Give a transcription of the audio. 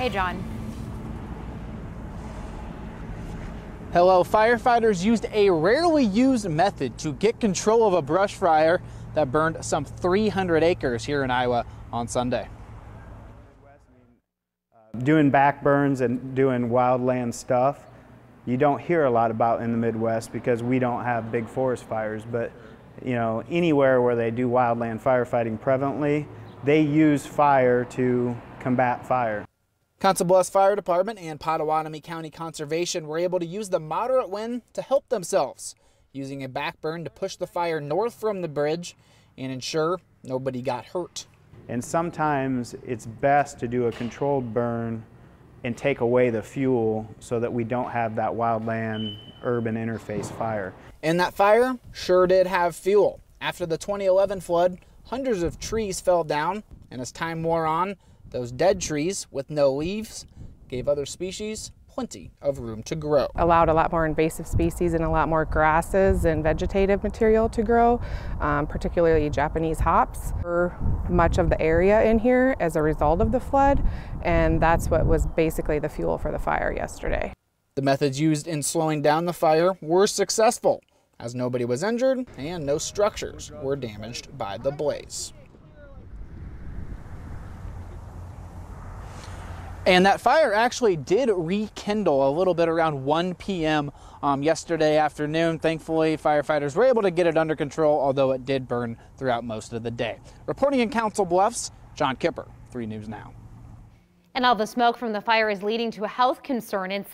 Hey, John. Hello, firefighters used a rarely used method to get control of a brush fire that burned some 300 acres here in Iowa on Sunday. Doing back burns and doing wildland stuff, you don't hear a lot about in the Midwest because we don't have big forest fires, but anywhere where they do wildland firefighting prevalently, they use fire to combat fire. Council Bluffs Fire Department and Pottawatomie County Conservation were able to use the moderate wind to help themselves, using a back burn to push the fire north from the bridge and ensure nobody got hurt. And sometimes it's best to do a controlled burn and take away the fuel so that we don't have that wildland urban interface fire. And that fire sure did have fuel. After the 2011 flood, hundreds of trees fell down, and as time wore on, those dead trees with no leaves gave other species plenty of room to grow. Allowed a lot more invasive species and a lot more grasses and vegetative material to grow, particularly Japanese hops, for much of the area in here as a result of the flood, and that's what was basically the fuel for the fire yesterday. The methods used in slowing down the fire were successful, as nobody was injured and no structures were damaged by the blaze. And that fire actually did rekindle a little bit around 1 p.m. Yesterday afternoon. Thankfully, firefighters were able to get it under control, although it did burn throughout most of the day. Reporting in Council Bluffs, John Kipper, 3 News Now. And all the smoke from the fire is leading to a health concern in